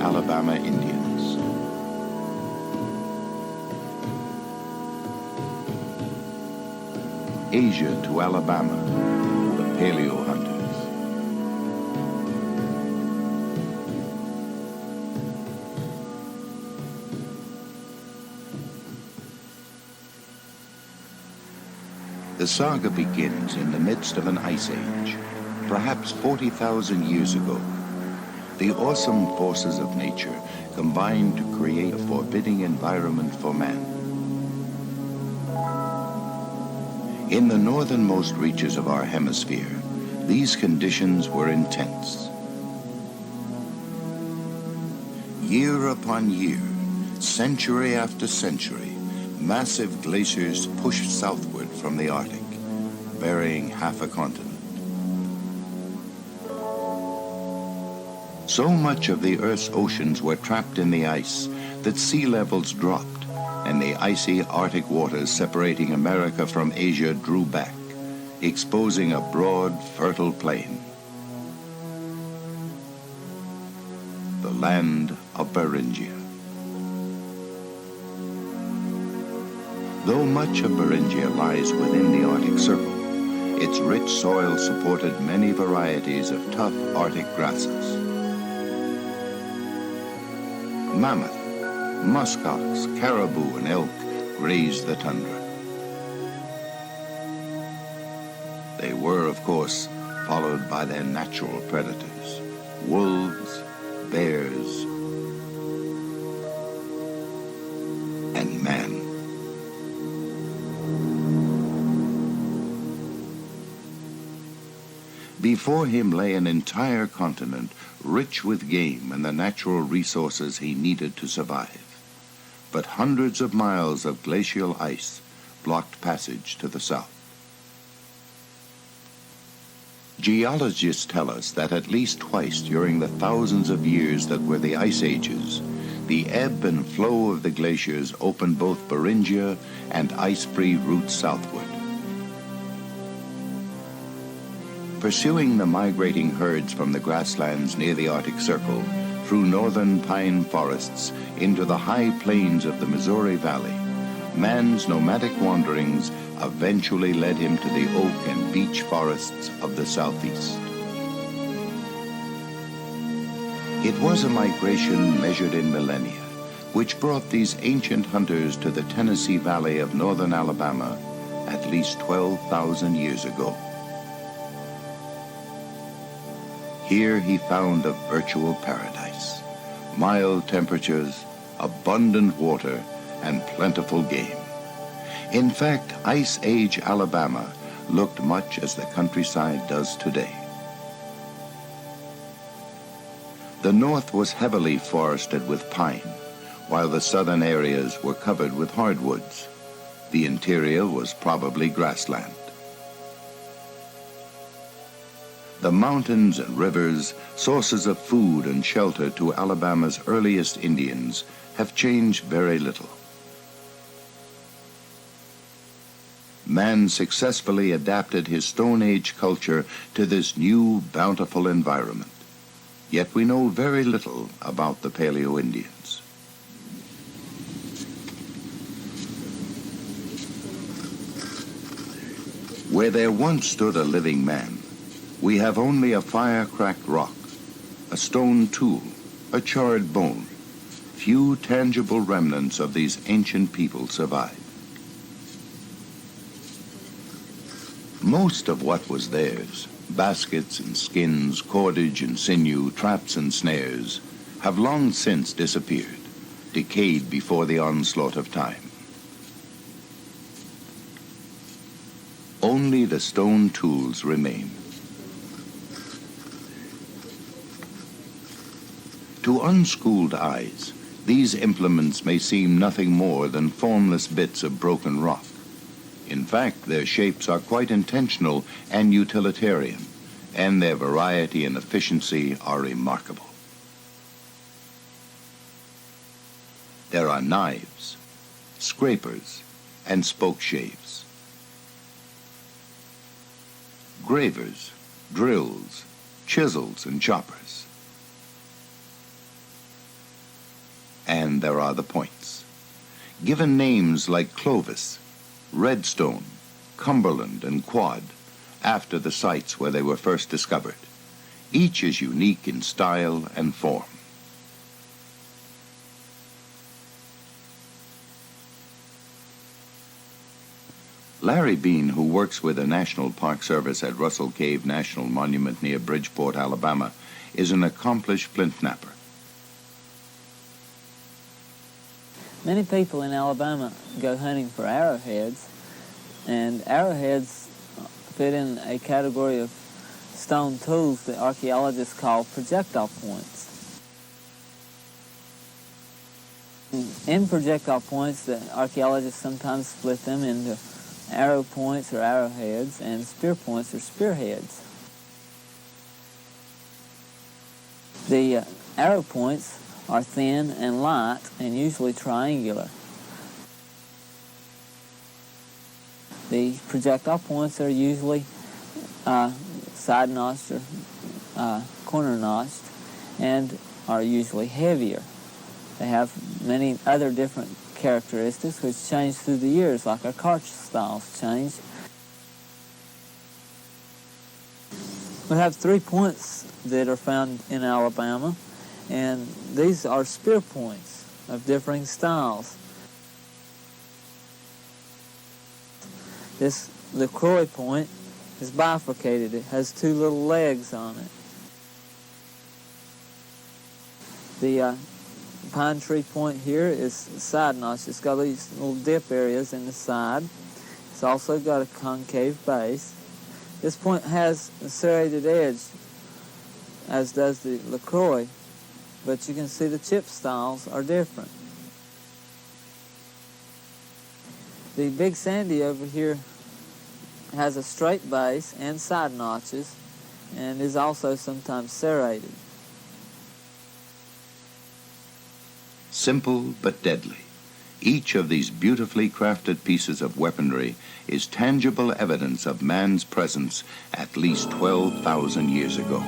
Alabama Indians. Asia to Alabama, the Paleo Hunters. The saga begins in the midst of an ice age, perhaps 40,000 years ago. The awesome forces of nature combined to create a forbidding environment for man. In the northernmost reaches of our hemisphere, these conditions were intense. Year upon year, century after century, massive glaciers pushed southward from the Arctic, burying half a continent. So much of the Earth's oceans were trapped in the ice that sea levels dropped, and the icy Arctic waters separating America from Asia drew back, exposing a broad, fertile plain. The land of Beringia. Though much of Beringia lies within the Arctic Circle, its rich soil supported many varieties of tough Arctic grasses. Mammoth, muskox, caribou, and elk grazed the tundra. They were, of course, followed by their natural predators, wolves, bears, and man. Before him lay an entire continent rich with game and the natural resources he needed to survive. But hundreds of miles of glacial ice blocked passage to the south. Geologists tell us that at least twice during the thousands of years that were the ice ages, the ebb and flow of the glaciers opened both Beringia and ice-free routes southward. Pursuing the migrating herds from the grasslands near the Arctic Circle through northern pine forests into the high plains of the Missouri Valley, man's nomadic wanderings eventually led him to the oak and beech forests of the southeast. It was a migration measured in millennia, which brought these ancient hunters to the Tennessee Valley of northern Alabama at least 12,000 years ago. Here he found a virtual paradise, mild temperatures, abundant water, and plentiful game. In fact, Ice Age Alabama looked much as the countryside does today. The north was heavily forested with pine, while the southern areas were covered with hardwoods. The interior was probably grassland. The mountains and rivers, sources of food and shelter to Alabama's earliest Indians, have changed very little. Man successfully adapted his Stone Age culture to this new, bountiful environment. Yet we know very little about the Paleo Indians. Where there once stood a living man, we have only a fire-cracked rock, a stone tool, a charred bone. Few tangible remnants of these ancient people survive. Most of what was theirs, baskets and skins, cordage and sinew, traps and snares, have long since disappeared, decayed before the onslaught of time. Only the stone tools remain. To unschooled eyes, these implements may seem nothing more than formless bits of broken rock. In fact, their shapes are quite intentional and utilitarian, and their variety and efficiency are remarkable. There are knives, scrapers, and spoke shaves, gravers, drills, chisels, and choppers. And there are the points. Given names like Clovis, Redstone, Cumberland, and Quad, after the sites where they were first discovered. Each is unique in style and form. Larry Bean, who works with the National Park Service at Russell Cave National Monument near Bridgeport, Alabama, is an accomplished flint knapper. Many people in Alabama go hunting for arrowheads, and arrowheads fit in a category of stone tools that archaeologists call projectile points. In projectile points, the archaeologists sometimes split them into arrow points or arrowheads and spear points or spearheads. The arrow points are thin and light and usually triangular. The projectile points are usually side notched or corner notched and are usually heavier. They have many other different characteristics which change through the years, like our cartridge styles change. We have 3 points that are found in Alabama, and these are spear points of differing styles. This LaCroix point is bifurcated. It has 2 little legs on it. The pine tree point here is side notch. It's got these little dip areas in the side. It's also got a concave base. This point has a serrated edge, as does the LaCroix, but you can see the chip styles are different. The Big Sandy over here has a straight base and side notches, and is also sometimes serrated. Simple but deadly. Each of these beautifully crafted pieces of weaponry is tangible evidence of man's presence at least 12,000 years ago.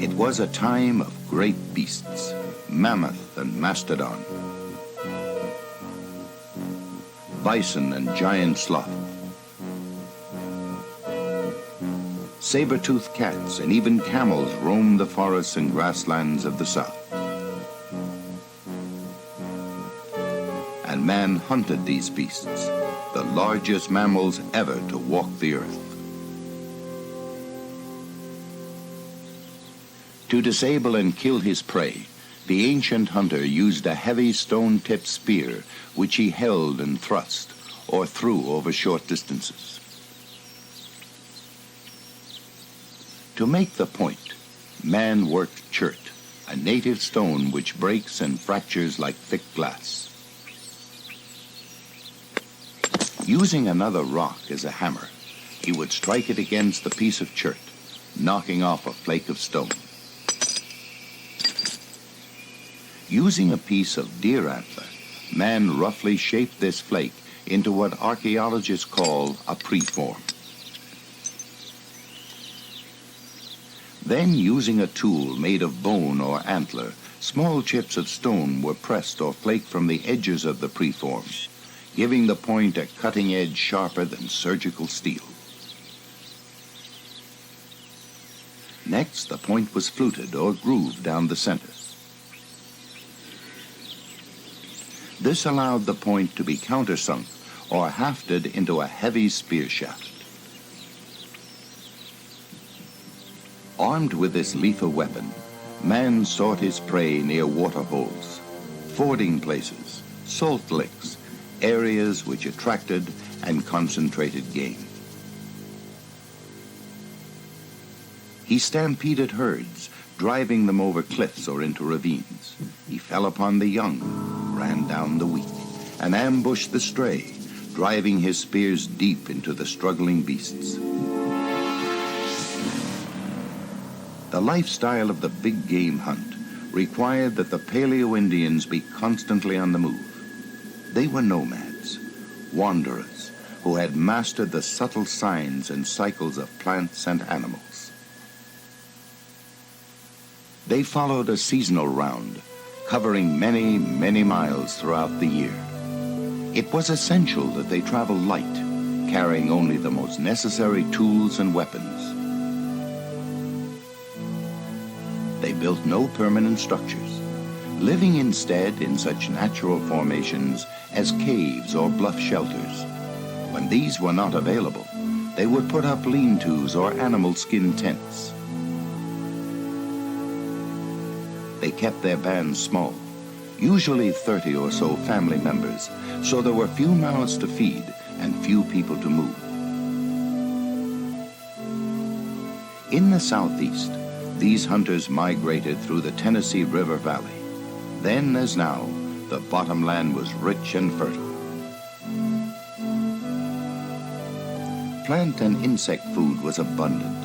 It was a time of great beasts, mammoth and mastodon, bison and giant sloth, saber-toothed cats and even camels roamed the forests and grasslands of the south. And man hunted these beasts, the largest mammals ever to walk the earth. To disable and kill his prey, the ancient hunter used a heavy stone-tipped spear which he held and thrust or threw over short distances. To make the point, man worked chert, a native stone which breaks and fractures like thick glass. Using another rock as a hammer, he would strike it against the piece of chert, knocking off a flake of stone. Using a piece of deer antler, man roughly shaped this flake into what archaeologists call a preform. Then, using a tool made of bone or antler, small chips of stone were pressed or flaked from the edges of the preform, giving the point a cutting edge sharper than surgical steel. Next, the point was fluted or grooved down the center. This allowed the point to be countersunk or hafted into a heavy spear shaft. Armed with this lethal weapon, man sought his prey near water holes, fording places, salt licks, areas which attracted and concentrated game. He stampeded herds, driving them over cliffs or into ravines. He fell upon the young, ran down the weak, and ambushed the stray, driving his spears deep into the struggling beasts. The lifestyle of the big game hunt required that the Paleo-Indians be constantly on the move. They were nomads, wanderers, who had mastered the subtle signs and cycles of plants and animals. They followed a seasonal round, covering many, many miles throughout the year. It was essential that they travel light, carrying only the most necessary tools and weapons. They built no permanent structures, living instead in such natural formations as caves or bluff shelters. When these were not available, they would put up lean-tos or animal skin tents. They kept their bands small, usually 30 or so family members, so there were few mouths to feed and few people to move. In the southeast, these hunters migrated through the Tennessee River Valley. Then, as now, the bottomland was rich and fertile. Plant and insect food was abundant,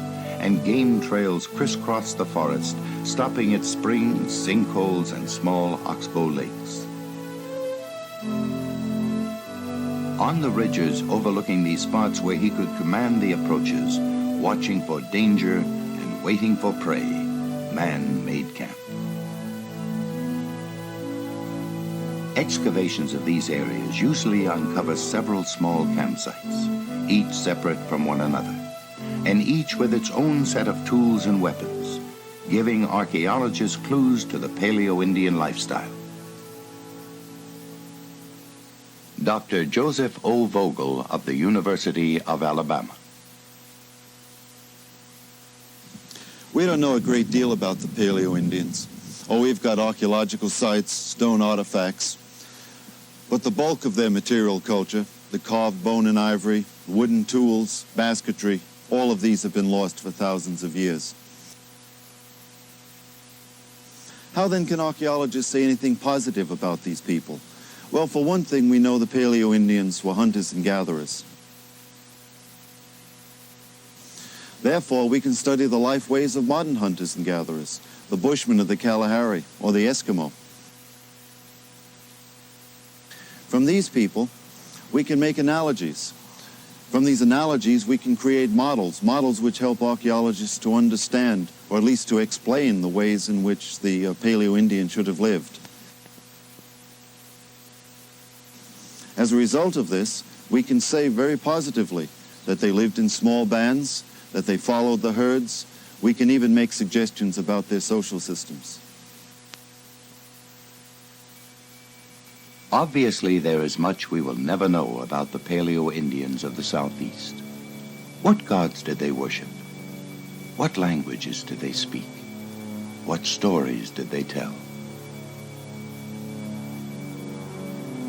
and game trails crisscrossed the forest, stopping at springs, sinkholes, and small oxbow lakes. On the ridges overlooking these spots where he could command the approaches, watching for danger and waiting for prey, man made camp. Excavations of these areas usually uncover several small campsites, each separate from one another, and each with its own set of tools and weapons, giving archaeologists clues to the Paleo-Indian lifestyle. Dr. Joseph O. Vogel of the University of Alabama. We don't know a great deal about the Paleo-Indians. Oh, we've got archaeological sites, stone artifacts, but the bulk of their material culture, the carved bone and ivory, wooden tools, basketry, all of these have been lost for thousands of years. How then can archaeologists say anything positive about these people? Well, for one thing, we know the Paleo-Indians were hunters and gatherers. Therefore, we can study the life ways of modern hunters and gatherers, the Bushmen of the Kalahari or the Eskimo. From these people, we can make analogies. From these analogies, we can create models which help archaeologists to understand, or at least to explain, the ways in which the Paleo-Indian should have lived. As a result of this, we can say very positively that they lived in small bands, that they followed the herds. We can even make suggestions about their social systems. Obviously, there is much we will never know about the Paleo-Indians of the Southeast. What gods did they worship? What languages did they speak? What stories did they tell?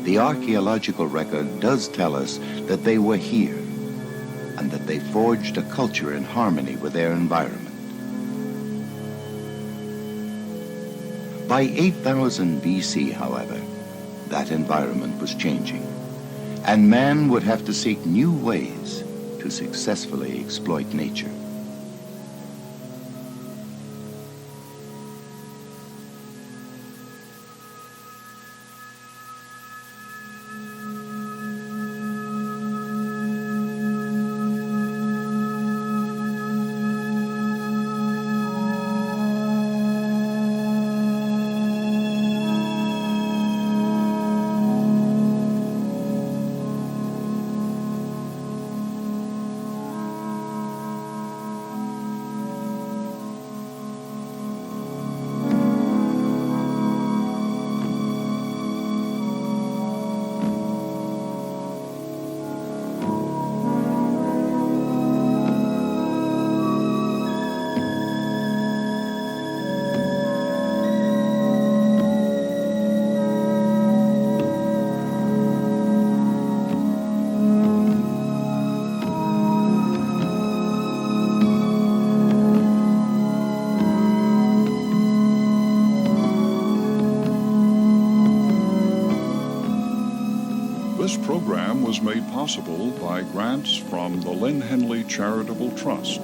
The archaeological record does tell us that they were here and that they forged a culture in harmony with their environment. By 8000 BC, however, that environment was changing, and man would have to seek new ways to successfully exploit nature. This program was made possible by grants from the Lynn Henley Charitable Trust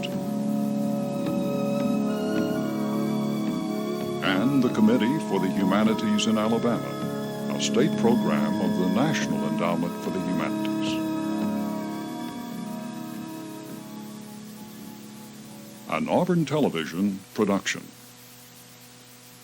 and the Committee for the Humanities in Alabama, a state program of the National Endowment for the Humanities. An Auburn Television production.